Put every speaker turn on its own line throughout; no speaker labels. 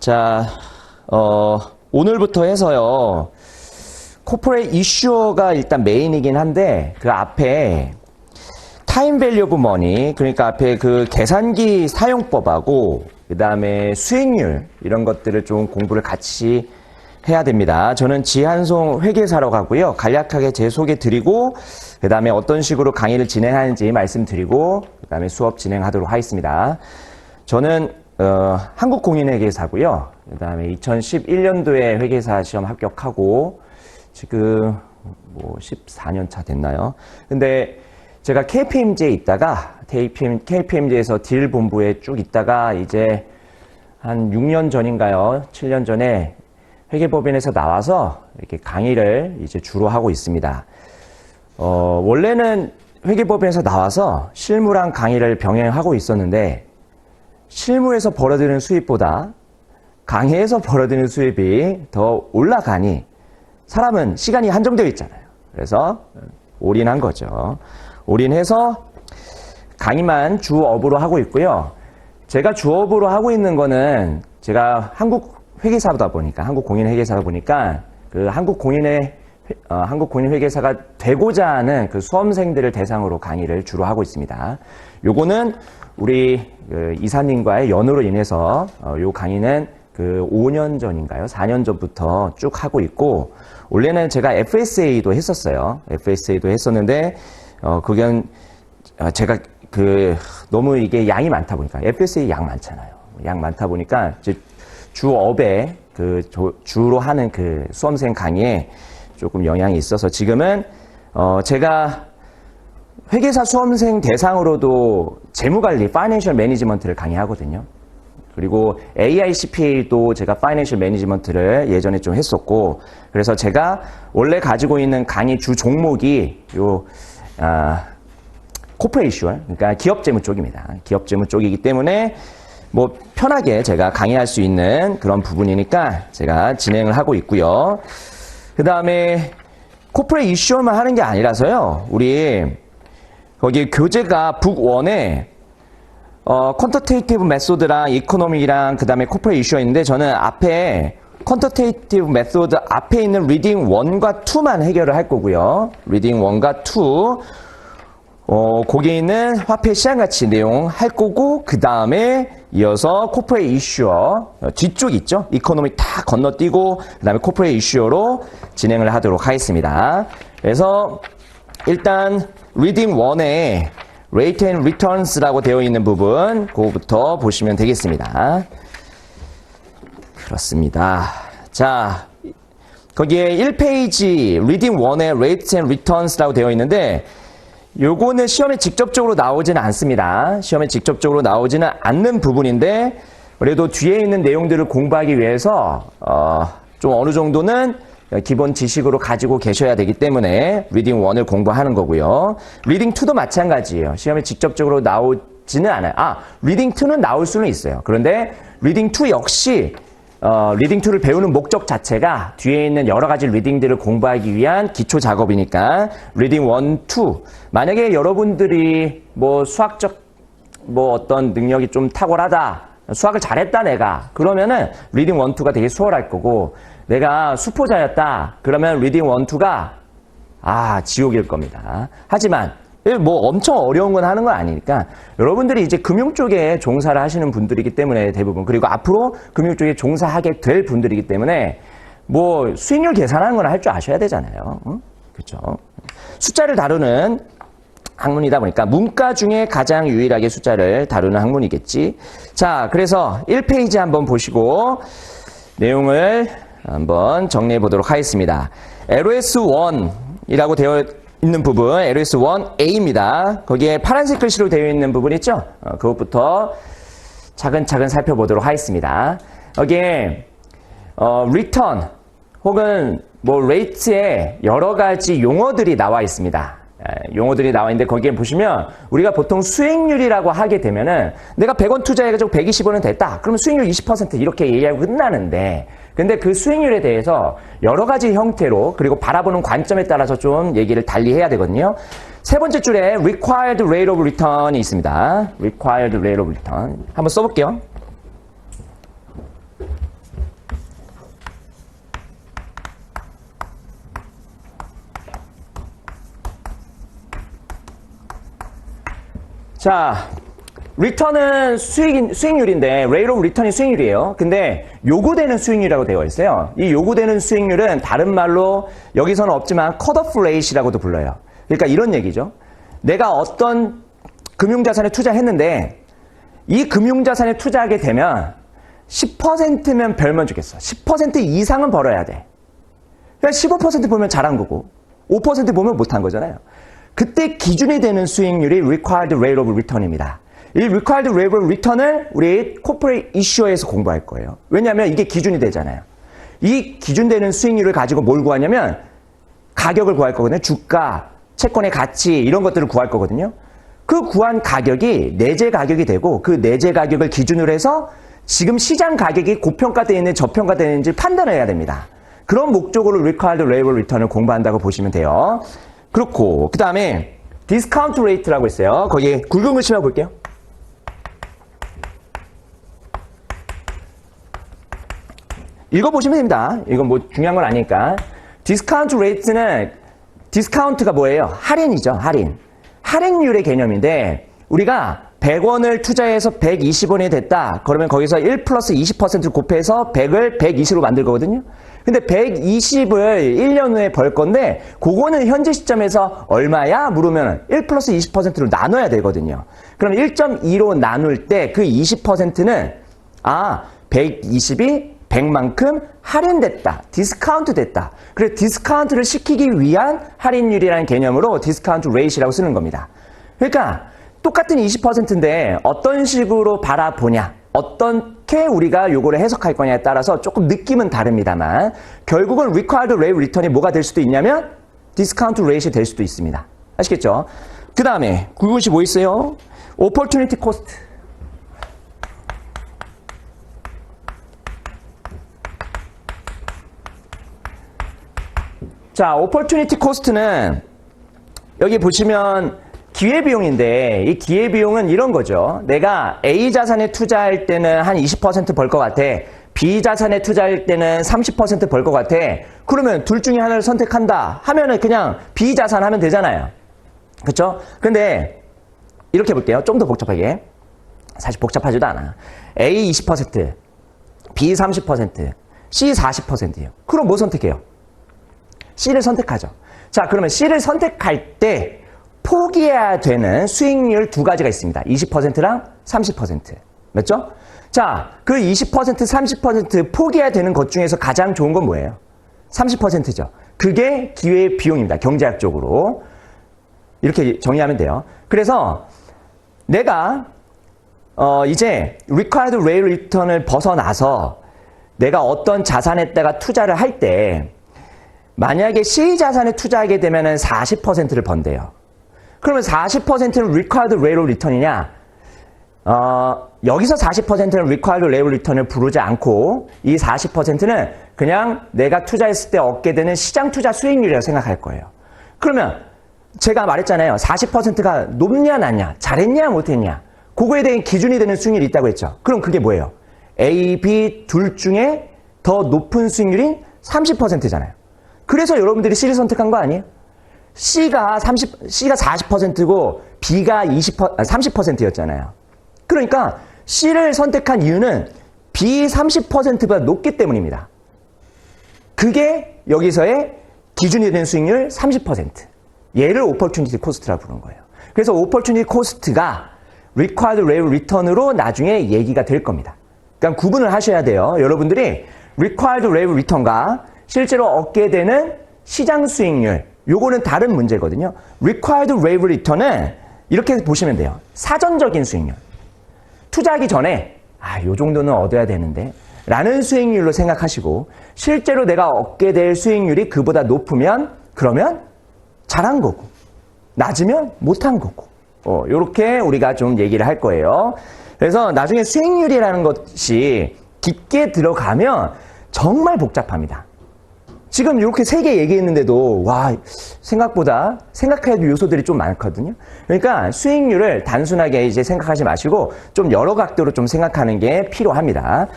자, 오늘부터 해서요. 코퍼레이트 이슈어가 일단 메인이긴 한데 그 앞에 타임 밸류 오브 머니, 그러니까 앞에 그 계산기 사용법하고 그 다음에 수익률 이런 것들을 좀 공부를 같이 해야 됩니다. 저는 지한송 회계사로 가고요. 간략하게 제 소개 드리고 그 다음에 어떤 식으로 강의를 진행하는지 말씀드리고 그 다음에 수업 진행하도록 하겠습니다. 저는 한국공인회계사고요. 그 다음에 2011년도에 회계사 시험 합격하고 지금 뭐 14년 차 됐나요? 근데 제가 KPMG에 있다가 KPMG에서 딜 본부에 쭉 있다가 이제 한 6년 전인가요? 7년 전에 회계법인에서 나와서 이렇게 강의를 이제 주로 하고 있습니다. 원래는 회계법인에서 나와서 실무랑 강의를 병행하고 있었는데 실무에서 벌어들이는 수입보다 강의에서 벌어들이는 수입이 더 올라가니 사람은 시간이 한정되어 있잖아요. 그래서 올인한 거죠. 올인해서 강의만 주업으로 하고 있고요. 제가 주업으로 하고 있는 거는 제가 한국 회계사다 보니까 한국 공인 회계사다 보니까 그 한국 공인 회계사가 되고자 하는 그 수험생들을 대상으로 강의를 주로 하고 있습니다. 요거는 우리 그 이사님과의 연으로 인해서 요 강의는 그 5년 전인가요? 4년 전부터 쭉 하고 있고 원래는 제가 FSA도 했었어요. FSA도 했었는데 그건 제가 그 너무 이게 양이 많다 보니까 FSA 양 많잖아요. 양 많다 보니까 이제 주업에 그 주로 하는 그 수험생 강의에 조금 영향이 있어서 지금은 제가 회계사 수험생 대상으로도 재무관리, 파이낸셜 매니지먼트를 강의하거든요. 그리고 AICPA도 제가 파이낸셜 매니지먼트를 예전에 좀 했었고 그래서 제가 원래 가지고 있는 강의 주 종목이 요 코퍼레이트 이슈어, 그러니까 기업재무 쪽입니다. 기업재무 쪽이기 때문에 뭐 편하게 제가 강의할 수 있는 그런 부분이니까 제가 진행을 하고 있고요. 그 다음에 코퍼레이트 이슈어만 하는 게 아니라서요. 우리 거기 교재가 북 1에 퀀터테이티브 메소드랑 이코노믹이랑 그 다음에 코퍼레이트 이슈어 있는데 저는 앞에 퀀터테이티브 메소드 앞에 있는 리딩 1과 2만 해결을 할 거고요. 리딩 1과 2 거기에 있는 화폐 시장가치 내용 할 거고 그 다음에 이어서 코퍼레이트 이슈어 뒤쪽 있죠? 이코노믹 다 건너뛰고 그 다음에 코퍼레이트 이슈어로 진행을 하도록 하겠습니다. 그래서 일단 리딩 1에 Rate and Returns라고 되어 있는 부분 그거부터 보시면 되겠습니다. 그렇습니다. 자, 거기에 1페이지 리딩 1에 Rate and Returns라고 되어 있는데 요거는 시험에 직접적으로 나오지는 않습니다. 시험에 직접적으로 나오지는 않는 부분인데 그래도 뒤에 있는 내용들을 공부하기 위해서 좀 어느 정도는 기본 지식으로 가지고 계셔야 되기 때문에 리딩 1을 공부하는 거고요. 리딩 2도 마찬가지예요. 시험에 직접적으로 나오지는 않아요. 리딩 2는 나올 수는 있어요. 그런데 리딩 2 역시 리딩 2를 배우는 목적 자체가 뒤에 있는 여러 가지 리딩들을 공부하기 위한 기초 작업이니까 리딩 1, 2 만약에 여러분들이 뭐 수학적 뭐 어떤 능력이 좀 탁월하다 수학을 잘했다 내가 그러면은 리딩 1, 2가 되게 수월할 거고 내가 수포자였다 그러면 리딩 1, 2가 지옥일 겁니다. 하지만 뭐 엄청 어려운 건 하는 건 아니니까 여러분들이 이제 금융 쪽에 종사를 하시는 분들이기 때문에 대부분 그리고 앞으로 금융 쪽에 종사하게 될 분들이기 때문에 뭐 수익률 계산하는 건 할 줄 아셔야 되잖아요. 그렇죠? 숫자를 다루는 학문이다 보니까 문과 중에 가장 유일하게 숫자를 다루는 학문이겠지. 자, 그래서 1페이지 한번 보시고 내용을 한번 정리해 보도록 하겠습니다. LOS1이라고 되어 있는 부분, LOS1A입니다. 거기에 파란색 글씨로 되어 있는 부분 있죠? 그것부터 차근차근 살펴보도록 하겠습니다. 여기에 return 혹은 뭐 rate에 여러 가지 용어들이 나와 있습니다. 용어들이 나와 있는데 거기에 보시면 우리가 보통 수익률이라고 하게 되면은 내가 100원 투자해가지고 120원은 됐다. 그러면 수익률 20% 이렇게 얘기하고 끝나는데 근데 그 수익률에 대해서 여러 가지 형태로 그리고 바라보는 관점에 따라서 좀 얘기를 달리 해야 되거든요. 세 번째 줄에 required rate of return이 있습니다. required rate of return 한번 써볼게요. 자, 리턴은 수익률인데, 레이트 오브 리턴이 수익률이에요. 근데 요구되는 수익률이라고 되어 있어요. 이 요구되는 수익률은 다른 말로 여기서는 없지만 컷오프 레이트라고도 불러요. 그러니까 이런 얘기죠. 내가 어떤 금융자산에 투자했는데 이 금융자산에 투자하게 되면 10%면 별만 주겠어. 10% 이상은 벌어야 돼. 그냥 15% 보면 잘한 거고 5% 보면 못한 거잖아요. 그때 기준이 되는 수익률이 Required Rate of Return입니다. 이 Required Rate of Return을 우리 Corporate Issuer에서 공부할 거예요. 왜냐하면 이게 기준이 되잖아요. 이 기준되는 수익률을 가지고 뭘 구하냐면 가격을 구할 거거든요. 주가, 채권의 가치 이런 것들을 구할 거거든요. 그 구한 가격이 내재 가격이 되고 그 내재 가격을 기준으로 해서 지금 시장 가격이 고평가되어 있는 저평가되어 있는지 판단을 해야 됩니다. 그런 목적으로 Required Rate of Return을 공부한다고 보시면 돼요. 그렇고 그 다음에 Discount Rate라고 있어요. 거기에 굵은 글씨만 볼게요. 읽어보시면 됩니다. 이건 뭐 중요한 건 아니니까. Discount Rate는 디스카운트가 뭐예요? 할인이죠. 할인율의 개념인데 우리가 100원을 투자해서 120원이 됐다. 그러면 거기서 1 플러스 20% 곱해서 100을 120으로 만들 거거든요. 근데 120을 1년 후에 벌 건데 그거는 현재 시점에서 얼마야? 물으면 1 플러스 20%로 나눠야 되거든요. 그럼 1.2로 나눌 때 그 20%는 120이 100만큼 할인됐다. 디스카운트 됐다. 그래서 디스카운트를 시키기 위한 할인율이라는 개념으로 디스카운트 레이트라고 쓰는 겁니다. 그러니까 똑같은 20%인데 어떤 식으로 바라보냐, 어떻게 우리가 요거를 해석할 거냐에 따라서 조금 느낌은 다릅니다만 결국은 Required Rate of Return이 뭐가 될 수도 있냐면 디스카운트 레이트이 될 수도 있습니다. 아시겠죠? 그 다음에 그것이 뭐 있어요? Opportunity Cost. 자, Opportunity Cost는 여기 보시면 기회비용인데 이 기회비용은 이런 거죠. 내가 A 자산에 투자할 때는 한 20% 벌 것 같아. B 자산에 투자할 때는 30% 벌 것 같아. 그러면 둘 중에 하나를 선택한다 하면은 그냥 B 자산 하면 되잖아요. 그렇죠? 근데 이렇게 볼게요. 좀 더 복잡하게. 사실 복잡하지도 않아. A 20%, B 30%, C 40%예요. 그럼 뭐 선택해요? C를 선택하죠. 자, 그러면 C를 선택할 때 포기해야 되는 수익률 두 가지가 있습니다. 20%랑 30%. 맞죠? 자, 그 20%, 30% 포기해야 되는 것 중에서 가장 좋은 건 뭐예요? 30%죠. 그게 기회 비용입니다. 경제학적으로. 이렇게 정의하면 돼요. 그래서 내가 이제 Required Rate of Return을 벗어나서 내가 어떤 자산에다가 투자를 할 때 만약에 C 자산에 투자하게 되면 40%를 번대요. 그러면 40%는 Required Rate of Return이냐? 여기서 40%는 Required Rate of Return을 부르지 않고 이 40%는 그냥 내가 투자했을 때 얻게 되는 시장 투자 수익률이라고 생각할 거예요. 그러면 제가 말했잖아요. 40%가 높냐 낮냐, 잘했냐 못했냐. 그거에 대한 기준이 되는 수익률이 있다고 했죠. 그럼 그게 뭐예요? A, B 둘 중에 더 높은 수익률인 30%잖아요. 그래서 여러분들이 C를 선택한 거 아니에요? C가 40%고 B가 30%였잖아요. 그러니까 C를 선택한 이유는 B 30%보다 높기 때문입니다. 그게 여기서의 기준이 되는 수익률 30%. 얘를 Opportunity Cost라고 부르는 거예요. 그래서 Opportunity Cost가 Required Rate of Return으로 나중에 얘기가 될 겁니다. 그러니까 구분을 하셔야 돼요. 여러분들이 Required Rate of Return과 실제로 얻게 되는 시장 수익률, 요거는 다른 문제거든요. Required Rate of Return은 이렇게 보시면 돼요. 사전적인 수익률. 투자하기 전에 요 정도는 얻어야 되는데 라는 수익률로 생각하시고 실제로 내가 얻게 될 수익률이 그보다 높으면 그러면 잘한 거고 낮으면 못한 거고 요렇게 우리가 좀 얘기를 할 거예요. 그래서 나중에 수익률이라는 것이 깊게 들어가면 정말 복잡합니다. 지금 이렇게 3개 얘기했는데도 와 생각보다 생각해야 될 요소들이 좀 많거든요. 그러니까 수익률을 단순하게 이제 생각하지 마시고 좀 여러 각도로 좀 생각하는 게 필요합니다.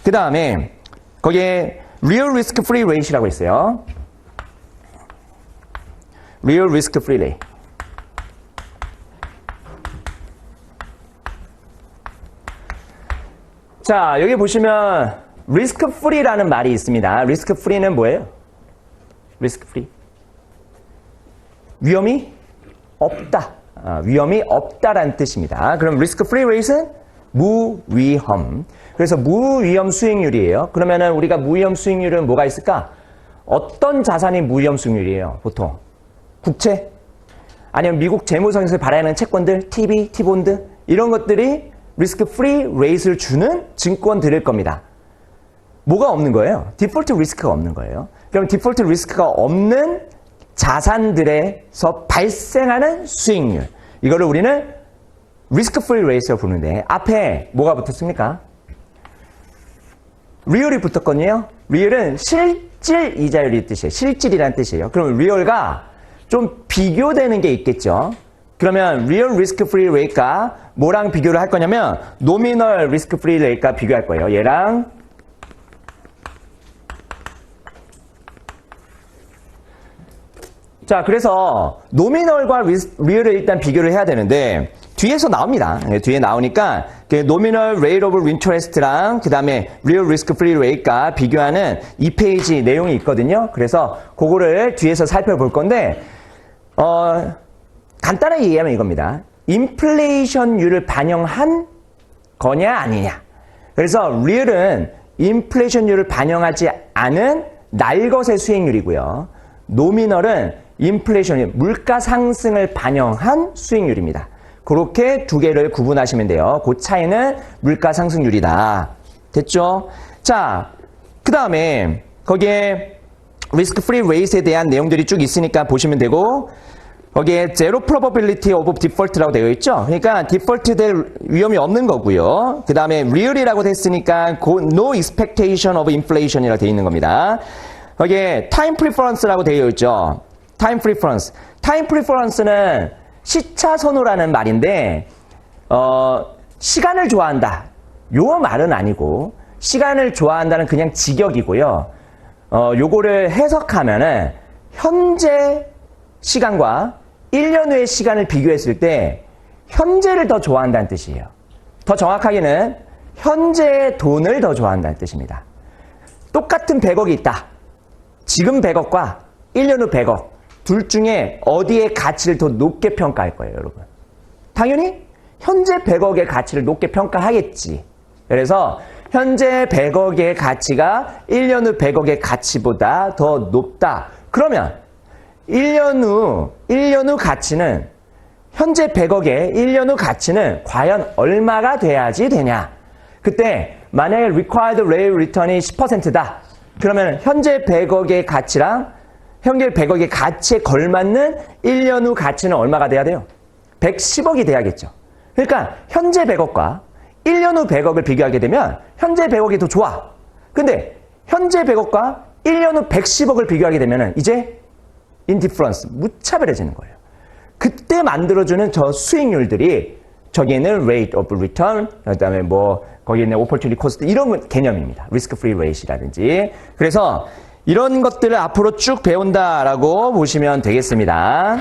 그 다음에 거기에 Real Risk Free Rate라고 있어요. Real Risk Free Rate. 자, 여기 보시면 risk free라는 말이 있습니다. risk free는 뭐예요? risk free. 위험이 없다. 위험이 없다라는 뜻입니다. 그럼 risk free rate는 무위험. 그래서 무위험 수익률이에요. 그러면은 우리가 무위험 수익률은 뭐가 있을까? 어떤 자산이 무위험 수익률이에요? 보통 국채? 아니면 미국 재무성에서 발행하는 채권들, TV, T본드 이런 것들이 리스크 프리 레이트를 주는 증권들일 겁니다. 뭐가 없는 거예요? 디폴트 리스크가 없는 거예요. 그럼 디폴트 리스크가 없는 자산들에서 발생하는 수익률. 이거를 우리는 리스크 프리 레이트라고 부르는데 앞에 뭐가 붙었습니까? 리얼이 붙었거든요. 리얼은 실질 이자율이 뜻이에요. 실질이라는 뜻이에요. 그럼 리얼과 좀 비교되는 게 있겠죠. 그러면 리얼 리스크 프리 레이트가 뭐랑 비교를 할 거냐면 노미널 리스크 프리 레이트가 비교할 거예요. 얘랑 자, 그래서 노미널과 리얼을 일단 비교를 해야 되는데 뒤에서 나옵니다. 뒤에 나오니까 노미널 레이트 오브 인터레스트랑 그 다음에 리얼 리스크 프리 레이트가 비교하는 2페이지 내용이 있거든요. 그래서 그거를 뒤에서 살펴볼 건데 간단하게 얘기하면 이겁니다. 인플레이션율을 반영한 거냐 아니냐. 그래서 리얼은 인플레이션율을 반영하지 않은 날것의 수익률이고요. 노미널은 인플레이션율, 물가 상승을 반영한 수익률입니다. 그렇게 두 개를 구분하시면 돼요. 그 차이는 물가 상승률이다. 됐죠? 자, 그 다음에 거기에 리스크 프리 레이트에 대한 내용들이 쭉 있으니까 보시면 되고 거기에 zero probability of default라고 되어 있죠. 그러니까 디폴트 될 위험이 없는 거고요. 그 다음에 real이라고 됐으니까 no expectation of inflation이라고 되어 있는 겁니다. 거기에 time preference라고 되어 있죠. time preference. time preference는 시차 선호라는 말인데 시간을 좋아한다. 요 말은 아니고 시간을 좋아한다는 그냥 직역이고요. 요거를 해석하면은 현재 시간과 1년 후의 시간을 비교했을 때 현재를 더 좋아한다는 뜻이에요. 더 정확하게는 현재의 돈을 더 좋아한다는 뜻입니다. 똑같은 100억이 있다. 지금 100억과 1년 후 100억 둘 중에 어디의 가치를 더 높게 평가할 거예요, 여러분? 당연히 현재 100억의 가치를 높게 평가하겠지. 그래서 현재 100억의 가치가 1년 후 100억의 가치보다 더 높다. 그러면 1년 후 가치는 현재 100억의 1년 후 가치는 과연 얼마가 돼야지 되냐? 그때 만약에 required rate return이 10%다. 그러면 현재 100억의 가치랑 현재 100억의 가치에 걸맞는 1년 후 가치는 얼마가 돼야 돼요? 110억이 돼야겠죠. 그러니까 현재 100억과 1년 후 100억을 비교하게 되면 현재 100억이 더 좋아. 근데 현재 100억과 1년 후 110억을 비교하게 되면 이제 인디퍼런스, 무차별해지는 거예요. 그때 만들어주는 저 수익률들이 저기에 있는 rate of return, 그 다음에 뭐 거기에 있는 opportunity cost 이런 개념입니다. risk free rate이라든지. 그래서 이런 것들을 앞으로 쭉 배운다라고 보시면 되겠습니다.